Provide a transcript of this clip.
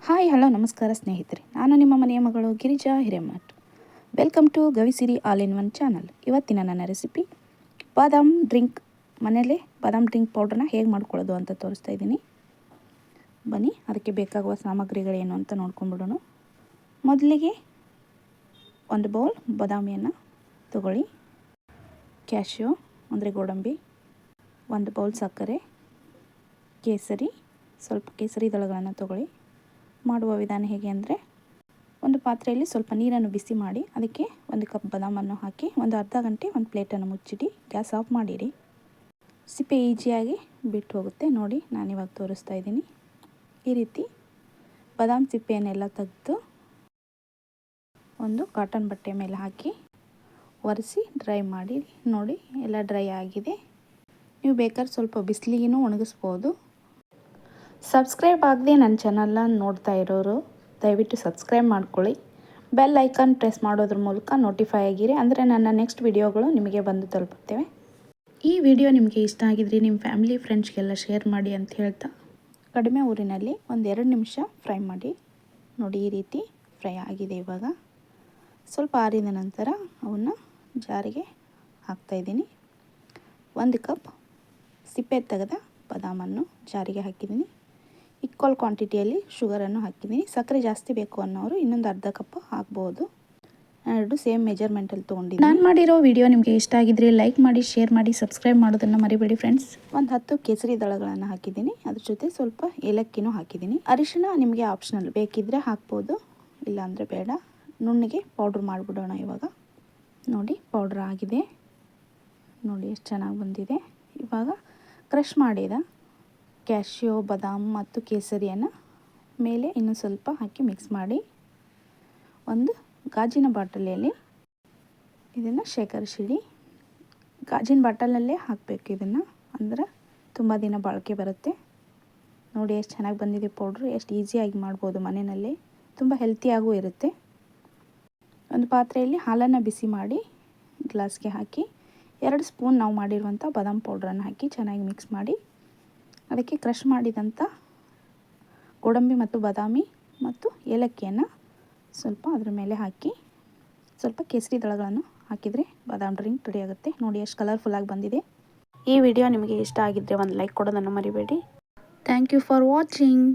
Hi hello ನಮಸ್ಕಾರ ಸ್ನೇಹಿತರೆ, ನಾನು ನಿಮ್ಮ ಮನೆಯ ಮಗಳು Girija Hiremath. Welcome to Gavisiri all in one channel. ಇವತ್ತಿನ ನನ್ನ ರೆಸಿಪಿ ಬಾದಾಮ್ ಡ್ರಿಂಕ್. ಮನೆಯಲ್ಲೇ ಬಾದಾಮ್ ಡ್ರಿಂಕ್ ಪೌಡ್ರನ್ನ ಹೇಗೆ ಮಾಡ್ಕೊಳ್ಳೋದು ಅಂತ ತೋರಿಸ್ತಾ ಇದ್ದೀನಿ. ಬನ್ನಿ, ಅದಕ್ಕೆ ಬೇಕಾಗುವ ಸಾಮಗ್ರಿಗಳೇನು ಅಂತ ನೋಡ್ಕೊಂಡ್ಬಿಡೋಣ. ಮೊದಲಿಗೆ ಒಂದು ಬೌಲ್ ಬಾದಾಮಿಯನ್ನು ತಗೊಳ್ಳಿ. ಕ್ಯಾಶ್ಯೂ ಅಂದರೆ ಗೋಡಂಬಿ, ಒಂದು ಬೌಲ್ ಸಕ್ಕರೆ, ಕೇಸರಿ, ಸ್ವಲ್ಪ ಕೇಸರಿ ದಳಗಳನ್ನು ತಗೊಳ್ಳಿ. ಮಾಡುವ ವಿಧಾನ ಹೇಗೆ ಅಂದರೆ, ಒಂದು ಪಾತ್ರೆಯಲ್ಲಿ ಸ್ವಲ್ಪ ನೀರನ್ನು ಬಿಸಿ ಮಾಡಿ ಅದಕ್ಕೆ ಒಂದು ಕಪ್ ಬಾದಾಮನ್ನು ಹಾಕಿ ಒಂದು ಅರ್ಧ ಗಂಟೆ ಒಂದು ಪ್ಲೇಟನ್ನು ಮುಚ್ಚಿಡಿ. Gas off ಮಾಡಿಡಿ. ಸಿಪ್ಪೆ ಈಸಿಯಾಗಿ ಬಿಟ್ಟು ಹೋಗುತ್ತೆ. ನೋಡಿ, ನಾನಿವಾಗ ತೋರಿಸ್ತಾ ಇದ್ದೀನಿ. ಈ ರೀತಿ ಬಾದಾಮ್ ಸಿಪ್ಪೆಯನ್ನೆಲ್ಲ ತೆಗೆದು ಒಂದು ಕಾಟನ್ ಬಟ್ಟೆ ಮೇಲೆ ಹಾಕಿ ಒರೆಸಿ ಡ್ರೈ ಮಾಡಿ. ನೋಡಿ, ಎಲ್ಲ ಡ್ರೈ ಆಗಿದೆ. ನೀವು ಬೇಕಾದ್ರೆ ಸ್ವಲ್ಪ ಬಿಸಿಲಿಗೂ ಒಣಗಿಸ್ಬೋದು. ಸಬ್ಸ್ಕ್ರೈಬ್ ಆಗದೆ ನನ್ನ ಚಾನಲ್ನ ನೋಡ್ತಾ ಇರೋರು ದಯವಿಟ್ಟು ಸಬ್ಸ್ಕ್ರೈಬ್ ಮಾಡ್ಕೊಳ್ಳಿ. ಬೆಲ್ ಐಕಾನ್ ಪ್ರೆಸ್ ಮಾಡೋದ್ರ ಮೂಲಕ ನೋಟಿಫೈ ಆಗಿರಿ, ಅಂದರೆ ನನ್ನ ನೆಕ್ಸ್ಟ್ ವಿಡಿಯೋಗಳು ನಿಮಗೆ ಬಂದು ತಲುಪುತ್ತವೆ. ಈ ವಿಡಿಯೋ ನಿಮಗೆ ಇಷ್ಟ ಆಗಿದ್ರೆ ನಿಮ್ಮ ಫ್ಯಾಮಿಲಿ ಫ್ರೆಂಡ್ಸ್ಗೆಲ್ಲ ಶೇರ್ ಮಾಡಿ ಅಂತ ಹೇಳ್ತಾ, ಕಡಿಮೆ ಊರಿನಲ್ಲಿ ಒಂದು 2 ನಿಮಿಷ ಫ್ರೈ ಮಾಡಿ. ನೋಡಿ, ಈ ರೀತಿ ಫ್ರೈ ಆಗಿದೆ. ಇವಾಗ ಸ್ವಲ್ಪ ಆರಿದ ನಂತರ ಅವನ್ನು ಜಾರಿಗೆ ಹಾಕ್ತಾಯಿದ್ದೀನಿ. 1 ಕಪ್ ಸಿಪ್ಪೆ ತೆಗೆದ ಬಾದಾಮನ್ನು ಜಾರಿಗೆ ಹಾಕಿದ್ದೀನಿ. ಈಕ್ವಲ್ ಕ್ವಾಂಟಿಟಿಯಲ್ಲಿ ಶುಗರನ್ನು ಹಾಕಿದ್ದೀನಿ. ಸಕ್ಕರೆ ಜಾಸ್ತಿ ಬೇಕು ಅನ್ನೋರು ಇನ್ನೊಂದು ಅರ್ಧ ಕಪ್ ಹಾಕ್ಬೋದು. ಎರಡು ಸೇಮ್ ಮೆಜರ್ಮೆಂಟಲ್ಲಿ ತೊಗೊಂಡಿದ್ದೀನಿ. ನಾನು ಮಾಡಿರೋ ವಿಡಿಯೋ ನಿಮಗೆ ಇಷ್ಟ ಆಗಿದ್ರೆ ಲೈಕ್ ಮಾಡಿ, ಶೇರ್ ಮಾಡಿ, ಸಬ್ಸ್ಕ್ರೈಬ್ ಮಾಡೋದನ್ನು ಮರಿಬೇಡಿ ಫ್ರೆಂಡ್ಸ್. ಒಂದು 10 ಕೇಸರಿ ದಳಗಳನ್ನು ಹಾಕಿದ್ದೀನಿ. ಅದ್ರ ಜೊತೆ ಸ್ವಲ್ಪ ಏಲಕ್ಕಿನೂ ಹಾಕಿದ್ದೀನಿ. ಅರಿಶಿಣ ನಿಮಗೆ ಆಪ್ಷನಲ್, ಬೇಕಿದ್ದರೆ ಹಾಕ್ಬೋದು, ಇಲ್ಲಾಂದರೆ ಬೇಡ. ನುಣ್ಣಗೆ ಪೌಡ್ರ್ ಮಾಡಿಬಿಡೋಣ ಇವಾಗ. ನೋಡಿ, ಪೌಡ್ರ್ ಆಗಿದೆ. ನೋಡಿ ಎಷ್ಟು ಚೆನ್ನಾಗಿ ಬಂದಿದೆ. ಇವಾಗ ಕ್ರಷ್ ಮಾಡಿದ ಕ್ಯಾಶ್ಯೂ, ಬಾದಾಮ್ ಮತ್ತು ಕೇಸರಿಯನ್ನು ಮೇಲೆ ಇನ್ನೂ ಸ್ವಲ್ಪ ಹಾಕಿ ಮಿಕ್ಸ್ ಮಾಡಿ ಒಂದು ಗಾಜಿನ ಬಾಟಲಿಯಲ್ಲಿ ಇದನ್ನು ಶೇಖರಿಸಿಡಿ. ಗಾಜಿನ ಬಾಟಲಲ್ಲೇ ಹಾಕಬೇಕು ಇದನ್ನು, ಅಂದರೆ ತುಂಬ ದಿನ ಬಾಳಿಕೆ ಬರುತ್ತೆ. ನೋಡಿ ಎಷ್ಟು ಚೆನ್ನಾಗಿ ಬಂದಿದೆ ಪೌಡ್ರು. ಎಷ್ಟು ಈಸಿಯಾಗಿ ಮಾಡ್ಬೋದು ಮನೆಯಲ್ಲೇ, ತುಂಬ ಹೆಲ್ತಿಯಾಗೂ ಇರುತ್ತೆ. ಒಂದು ಪಾತ್ರೆಯಲ್ಲಿ ಹಾಲನ್ನು ಬಿಸಿ ಮಾಡಿ ಗ್ಲಾಸ್ಗೆ ಹಾಕಿ 2 ಸ್ಪೂನ್ ನಾವು ಮಾಡಿರುವಂಥ ಬಾದಾಮ್ ಪೌಡ್ರನ್ನು ಹಾಕಿ ಚೆನ್ನಾಗಿ ಮಿಕ್ಸ್ ಮಾಡಿ, ಅದಕ್ಕೆ ಕ್ರಷ್ ಮಾಡಿದಂಥ ಗೋಡಂಬಿ ಮತ್ತು ಬಾದಾಮಿ ಮತ್ತು ಏಲಕ್ಕಿಯನ್ನು ಸ್ವಲ್ಪ ಅದರ ಮೇಲೆ ಹಾಕಿ ಸ್ವಲ್ಪ ಕೇಸರಿ ದಳಗಳನ್ನು ಹಾಕಿದರೆ ಬಾದಾಮ್ ಡ್ರಿಂಕ್ ರೆಡಿ ಆಗುತ್ತೆ. ನೋಡಿ ಎಷ್ಟು ಕಲರ್ಫುಲ್ಲಾಗಿ ಬಂದಿದೆ. ಈ ವಿಡಿಯೋ ನಿಮಗೆ ಇಷ್ಟ ಆಗಿದ್ದರೆ ಒಂದು ಲೈಕ್ ಕೊಡೋದನ್ನು ಮರಿಬೇಡಿ. Thank you for watching.